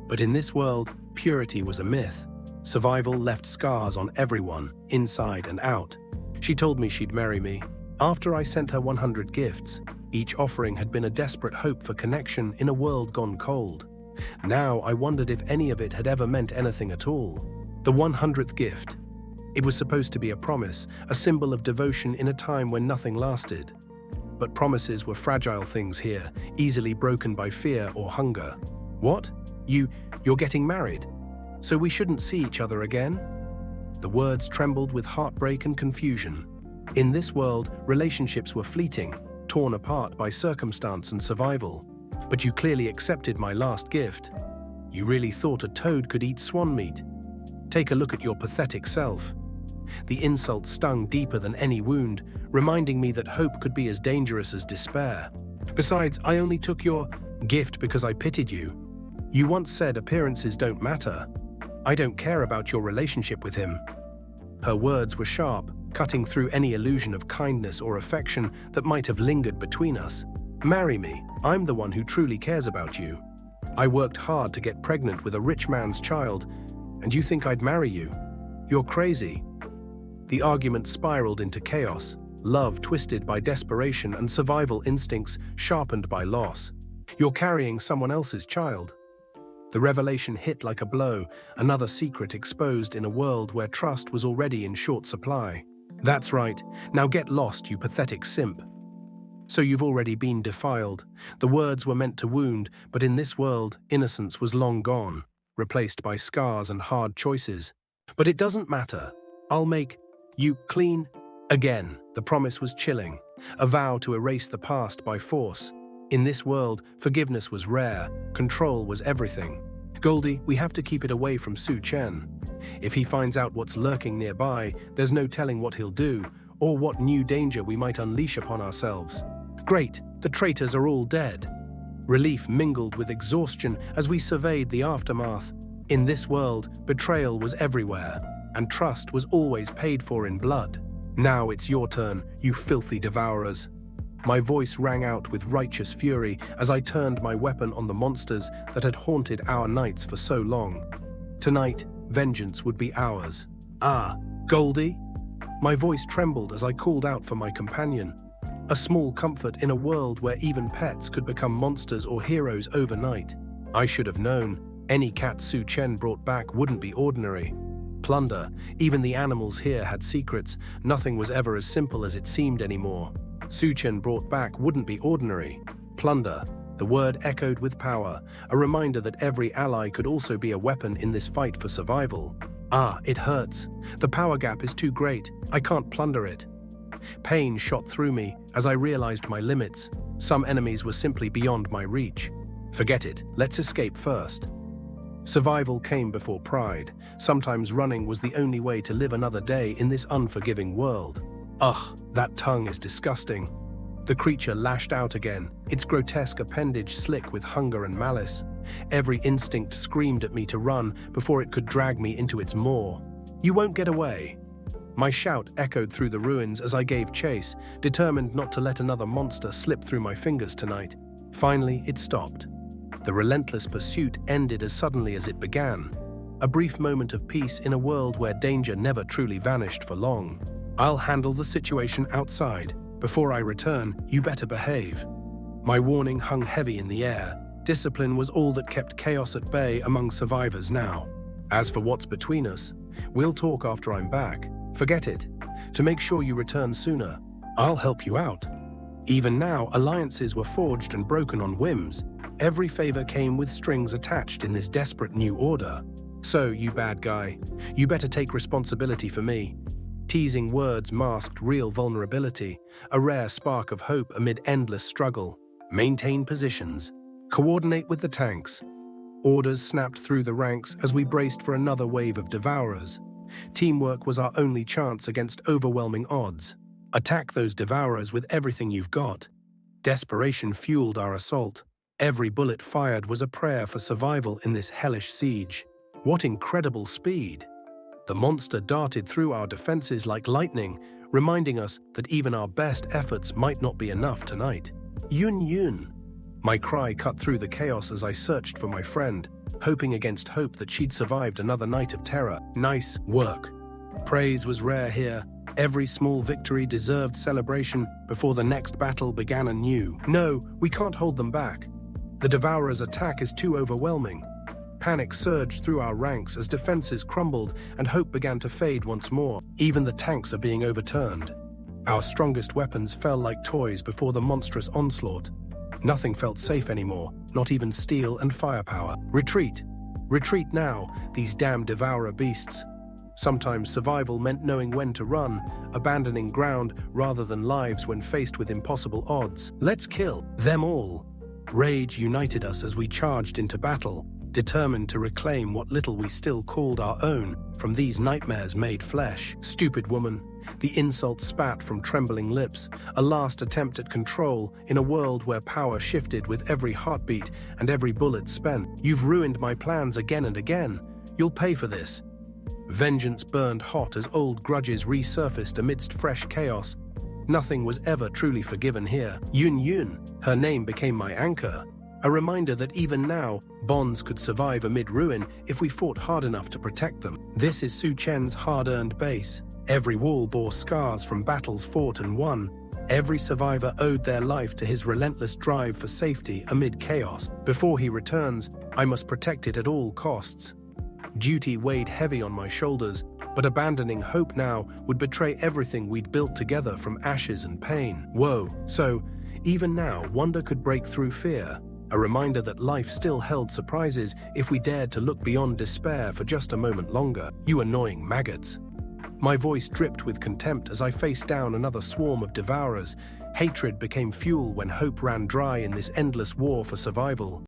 But in this world, purity was a myth. Survival left scars on everyone, inside and out. She told me she'd marry me. After I sent her 100 gifts, each offering had been a desperate hope for connection in a world gone cold. Now I wondered if any of it had ever meant anything at all. The 100th gift. It was supposed to be a promise, a symbol of devotion in a time when nothing lasted. But promises were fragile things here, easily broken by fear or hunger. What? You're getting married? So we shouldn't see each other again? The words trembled with heartbreak and confusion. In this world, relationships were fleeting, torn apart by circumstance and survival. But you clearly accepted my last gift. You really thought a toad could eat swan meat? Take a look at your pathetic self. The insult stung deeper than any wound, reminding me that hope could be as dangerous as despair. Besides, I only took your gift because I pitied you. You once said appearances don't matter. I don't care about your relationship with him. Her words were sharp, cutting through any illusion of kindness or affection that might have lingered between us. Marry me. I'm the one who truly cares about you. I worked hard to get pregnant with a rich man's child, and you think I'd marry you? You're crazy. The argument spiraled into chaos, love twisted by desperation and survival instincts sharpened by loss. You're carrying someone else's child. The revelation hit like a blow, another secret exposed in a world where trust was already in short supply. That's right, now get lost, you pathetic simp. So you've already been defiled. The words were meant to wound, but in this world, innocence was long gone, replaced by scars and hard choices. But it doesn't matter. I'll make you clean again. The promise was chilling, a vow to erase the past by force. In this world, forgiveness was rare, control was everything. Goldie, we have to keep it away from Chen. If he finds out what's lurking nearby, there's no telling what he'll do, or what new danger we might unleash upon ourselves. Great, the traitors are all dead. Relief mingled with exhaustion as we surveyed the aftermath. In this world, betrayal was everywhere, and trust was always paid for in blood. Now it's your turn, you filthy devourers. My voice rang out with righteous fury as I turned my weapon on the monsters that had haunted our nights for so long. Tonight, vengeance would be ours. Ah, Goldie? My voice trembled as I called out for my companion. A small comfort in a world where even pets could become monsters or heroes overnight. I should have known. Any cat Chen brought back wouldn't be ordinary. Plunder, even the animals here had secrets. Nothing was ever as simple as it seemed anymore. Chen brought back wouldn't be ordinary. Plunder, the word echoed with power, a reminder that every ally could also be a weapon in this fight for survival. Ah, it hurts. The power gap is too great. I can't plunder it. Pain shot through me as I realized my limits. Some enemies were simply beyond my reach. Forget it, let's escape first. Survival came before pride. Sometimes running was the only way to live another day in this unforgiving world. Ugh, that tongue is disgusting. The creature lashed out again, its grotesque appendage slick with hunger and malice. Every instinct screamed at me to run before it could drag me into its maw. You won't get away. My shout echoed through the ruins as I gave chase, determined not to let another monster slip through my fingers tonight. Finally, it stopped. The relentless pursuit ended as suddenly as it began. A brief moment of peace in a world where danger never truly vanished for long. I'll handle the situation outside. Before I return, you better behave. My warning hung heavy in the air. Discipline was all that kept chaos at bay among survivors now. As for what's between us, we'll talk after I'm back. Forget it. To make sure you return sooner, I'll help you out. Even now, alliances were forged and broken on whims. Every favor came with strings attached in this desperate new order. So, you bad guy, you better take responsibility for me. Teasing words masked real vulnerability, a rare spark of hope amid endless struggle. Maintain positions. Coordinate with the tanks. Orders snapped through the ranks as we braced for another wave of devourers. Teamwork was our only chance against overwhelming odds. Attack those devourers with everything you've got. Desperation fueled our assault. Every bullet fired was a prayer for survival in this hellish siege. What incredible speed! The monster darted through our defenses like lightning, reminding us that even our best efforts might not be enough tonight. Yun Yun! My cry cut through the chaos as I searched for my friend, hoping against hope that she'd survived another night of terror. Nice work. Praise was rare here. Every small victory deserved celebration before the next battle began anew. No, we can't hold them back. The Devourer's attack is too overwhelming. Panic surged through our ranks as defenses crumbled and hope began to fade once more. Even the tanks are being overturned. Our strongest weapons fell like toys before the monstrous onslaught. Nothing felt safe anymore, not even steel and firepower. Retreat. Retreat now, these damn devourer beasts. Sometimes survival meant knowing when to run, abandoning ground rather than lives when faced with impossible odds. Let's kill them all. Rage united us as we charged into battle, determined to reclaim what little we still called our own from these nightmares made flesh. Stupid woman. The insult spat from trembling lips, a last attempt at control in a world where power shifted with every heartbeat and every bullet spent. You've ruined my plans again and again. You'll pay for this. Vengeance burned hot as old grudges resurfaced amidst fresh chaos. Nothing was ever truly forgiven here. Yun Yun, her name became my anchor, A reminder that even now, bonds could survive amid ruin if we fought hard enough to protect them. This is Chen's hard-earned base. Every wall bore scars from battles fought and won. Every survivor owed their life to his relentless drive for safety amid chaos. Before he returns, I must protect it at all costs. Duty weighed heavy on my shoulders, but abandoning hope now would betray everything we'd built together from ashes and pain. Woe. So, even now, wonder could break through fear. A reminder that life still held surprises if we dared to look beyond despair for just a moment longer. You annoying maggots. My voice dripped with contempt as I faced down another swarm of devourers. Hatred became fuel when hope ran dry in this endless war for survival.